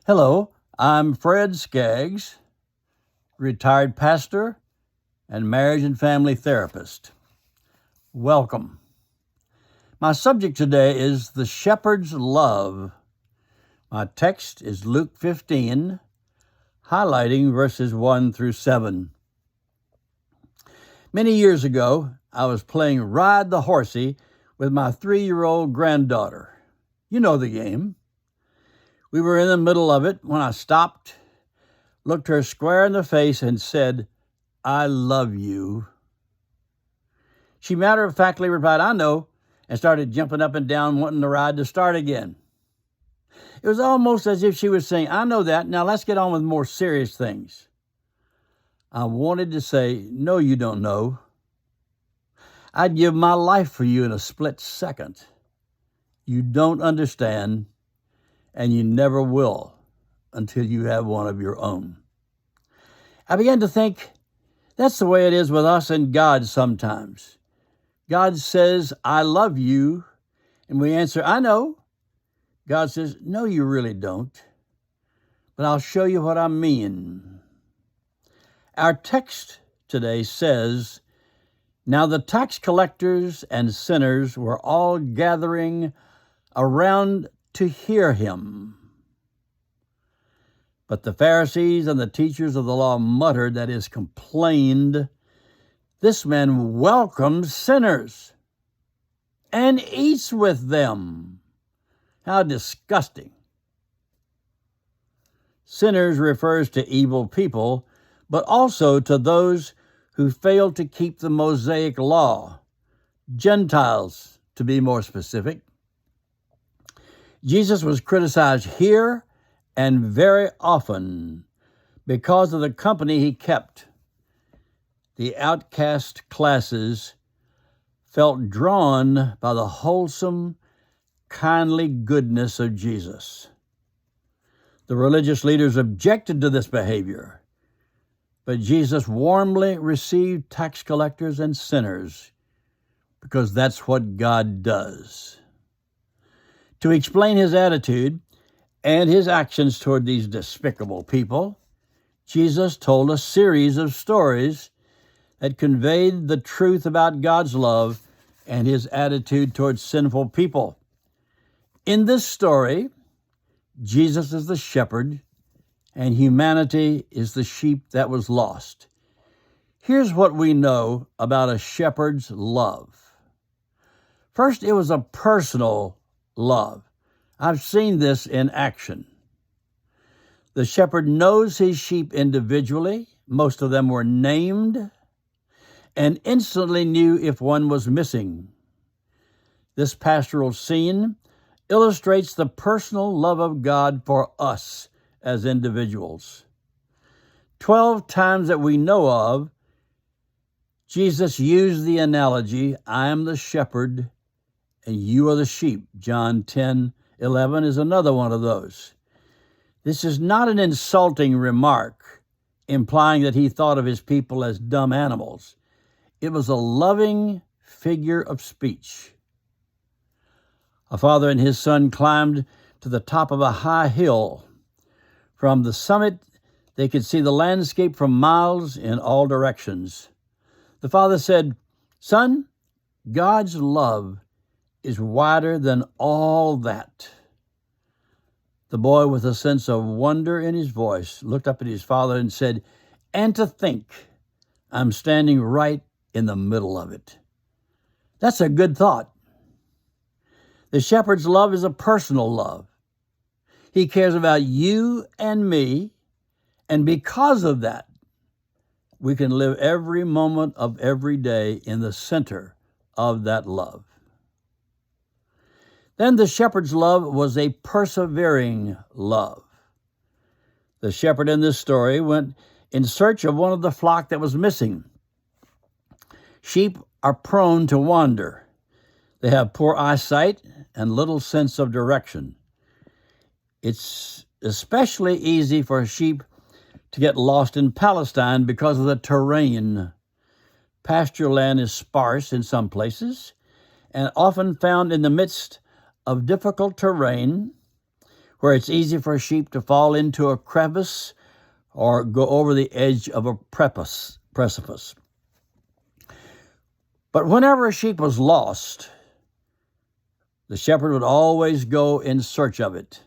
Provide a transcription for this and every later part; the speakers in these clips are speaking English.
Hello, I'm Fred Skaggs, retired pastor and marriage and family therapist. Welcome. My subject today is the shepherd's love. My text is Luke 15, highlighting verses 1 through 7. Many years ago, I was playing Ride the Horsey with my 3-year-old granddaughter. You know the game. We were in the middle of it when I stopped, looked her square in the face, and said, "I love you." She matter-of-factly replied, "I know," and started jumping up and down, wanting the ride to start again. It was almost as if she was saying, "I know that, now let's get on with more serious things." I wanted to say, "No, you don't know. I'd give my life for you in a split second. You don't understand, and you never will until you have one of your own." I began to think, that's the way it is with us and God sometimes. God says, "I love you," and we answer, "I know." God says, "No, you really don't, but I'll show you what I mean." Our text today says, "Now the tax collectors and sinners were all gathering around to hear him. But the Pharisees and the teachers of the law muttered," that is, complained, "This man welcomes sinners and eats with them." How disgusting. Sinners refers to evil people, but also to those who fail to keep the Mosaic law, Gentiles to be more specific. Jesus was criticized here and very often because of the company he kept. The outcast classes felt drawn by the wholesome, kindly goodness of Jesus. The religious leaders objected to this behavior, but Jesus warmly received tax collectors and sinners because that's what God does. To explain his attitude and his actions toward these despicable people, Jesus told a series of stories that conveyed the truth about God's love and his attitude towards sinful people. In this story, Jesus is the shepherd and humanity is the sheep that was lost. Here's what we know about a shepherd's love. First, it was a personal love. I've seen this in action. The shepherd knows his sheep individually. Most of them were named and instantly knew if one was missing. This pastoral scene illustrates the personal love of God for us as individuals. 12 times that we know of, Jesus used the analogy, "I am the shepherd and you are the sheep." John 10:11 is another one of those. This is not an insulting remark, implying that he thought of his people as dumb animals. It was a loving figure of speech. A father and his son climbed to the top of a high hill. From the summit, they could see the landscape for miles in all directions. The father said, "Son, God's love is wider than all that." The boy, with a sense of wonder in his voice, looked up at his father and said, "And to think, I'm standing right in the middle of it." That's a good thought. The shepherd's love is a personal love. He cares about you and me, and because of that, we can live every moment of every day in the center of that love. Then the shepherd's love was a persevering love. The shepherd in this story went in search of one of the flock that was missing. Sheep are prone to wander. They have poor eyesight and little sense of direction. It's especially easy for sheep to get lost in Palestine because of the terrain. Pasture land is sparse in some places and often found in the midst of difficult terrain where it's easy for a sheep to fall into a crevice or go over the edge of a precipice. But whenever a sheep was lost, the shepherd would always go in search of it.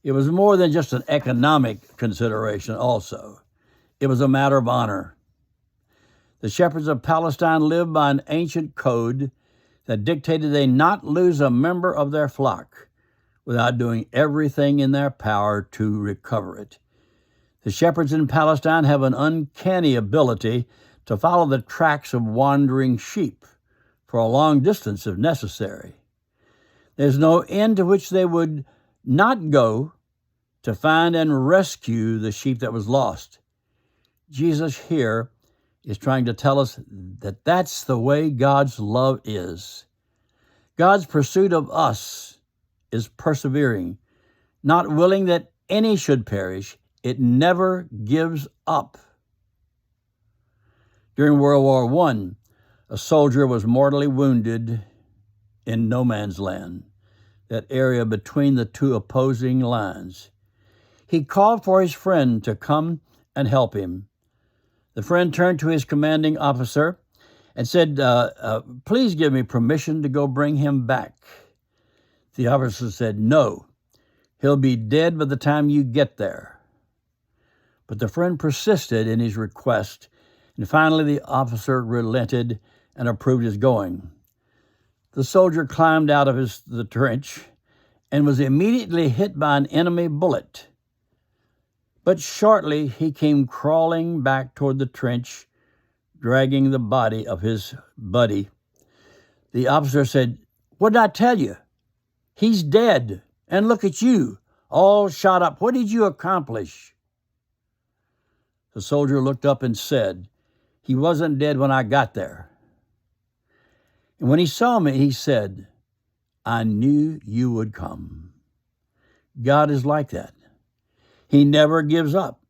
It was more than just an economic consideration also. It was a matter of honor. The shepherds of Palestine lived by an ancient code that dictated they not lose a member of their flock without doing everything in their power to recover it. The shepherds in Palestine have an uncanny ability to follow the tracks of wandering sheep for a long distance if necessary. There's no end to which they would not go to find and rescue the sheep that was lost. Jesus here is trying to tell us that that's the way God's love is. God's pursuit of us is persevering, not willing that any should perish. It never gives up. During World War I, a soldier was mortally wounded in no man's land, that area between the two opposing lines. He called for his friend to come and help him. The friend turned to his commanding officer and said, please give me permission to go bring him back. The officer said, no, he'll be dead by the time you get there. But the friend persisted in his request, and finally the officer relented and approved his going. The soldier climbed out of the trench and was immediately hit by an enemy bullet. But shortly he came crawling back toward the trench, dragging the body of his buddy. The officer said, what did I tell you? He's dead, and look at you, all shot up. What did you accomplish? The soldier looked up and said, he wasn't dead when I got there. And when he saw me, he said, I knew you would come. God is like that. He never gives up.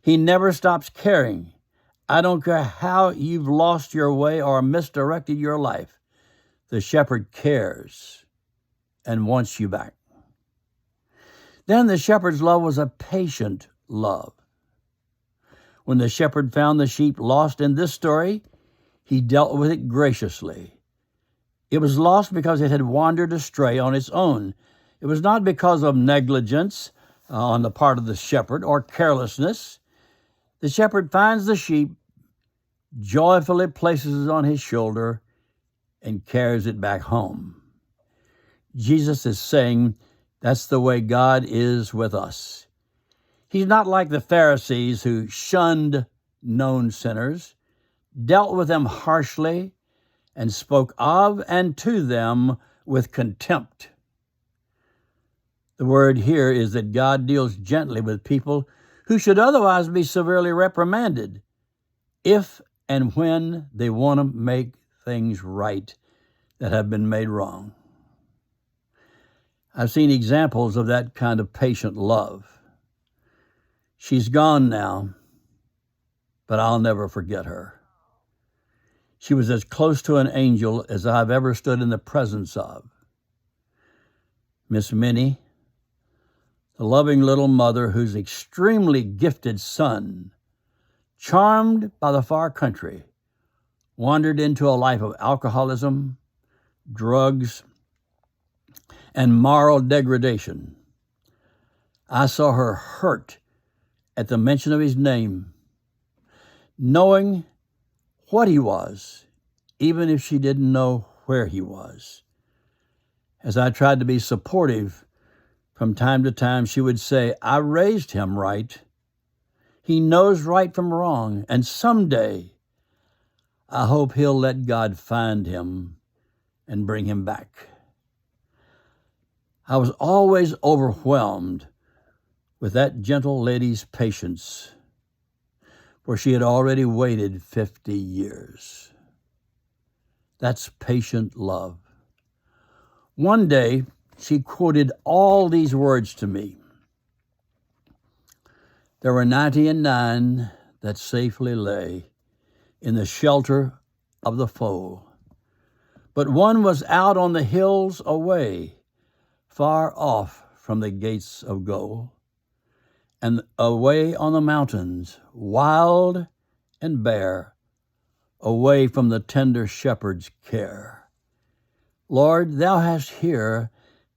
He never stops caring. I don't care how you've lost your way or misdirected your life. The shepherd cares and wants you back. Then the shepherd's love was a patient love. When the shepherd found the sheep lost in this story, he dealt with it graciously. It was lost because it had wandered astray on its own. It was not because of negligence on the part of the shepherd or carelessness. The shepherd finds the sheep, joyfully places it on his shoulder, and carries it back home. Jesus is saying that's the way God is with us. He's not like the Pharisees who shunned known sinners, dealt with them harshly, and spoke of and to them with contempt. The word here is that God deals gently with people who should otherwise be severely reprimanded if and when they want to make things right that have been made wrong. I've seen examples of that kind of patient love. She's gone now, but I'll never forget her. She was as close to an angel as I've ever stood in the presence of. Miss Minnie, the loving little mother whose extremely gifted son, charmed by the far country, wandered into a life of alcoholism, drugs, and moral degradation. I saw her hurt at the mention of his name, knowing what he was, even if she didn't know where he was. As I tried to be supportive, from time to time she would say, I raised him right. He knows right from wrong, and someday I hope he'll let God find him and bring him back. I was always overwhelmed with that gentle lady's patience, for she had already waited 50 years. That's patient love. One day, she quoted all these words to me. There were 99 that safely lay in the shelter of the fold, but one was out on the hills away, far off from the gates of gold, and away on the mountains, wild and bare, away from the tender shepherd's care. Lord, thou hast here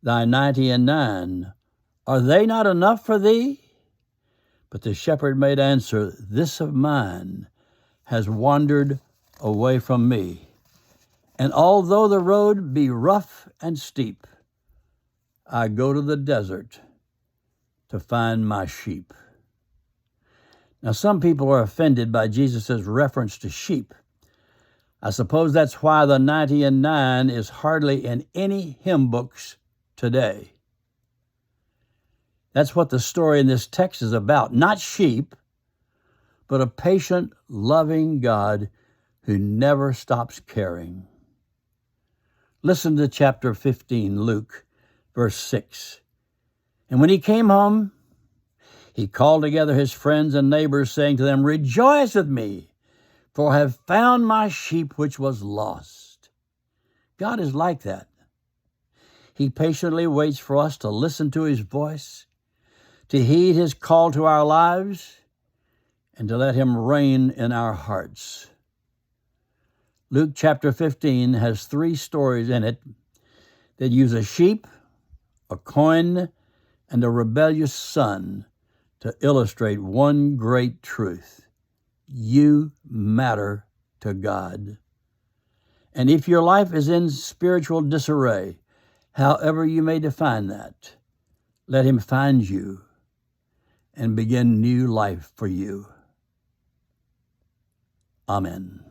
thy 99. Are they not enough for thee? But the shepherd made answer, This of mine has wandered away from me. And although the road be rough and steep, I go to the desert to find my sheep. Now, some people are offended by Jesus' reference to sheep. I suppose that's why the 99 is hardly in any hymn books today. That's what the story in this text is about. Not sheep, but a patient, loving God who never stops caring. Listen to chapter 15, Luke, verse 6. And when he came home, he called together his friends and neighbors, saying to them, Rejoice with me, for I have found my sheep which was lost. God is like that. He patiently waits for us to listen to his voice, to heed his call to our lives, and to let him reign in our hearts. Luke chapter 15 has 3 stories in it that use a sheep, a coin, and a rebellious son to illustrate one great truth. You matter to God. And if your life is in spiritual disarray, however you may define that, let him find you and begin new life for you. Amen.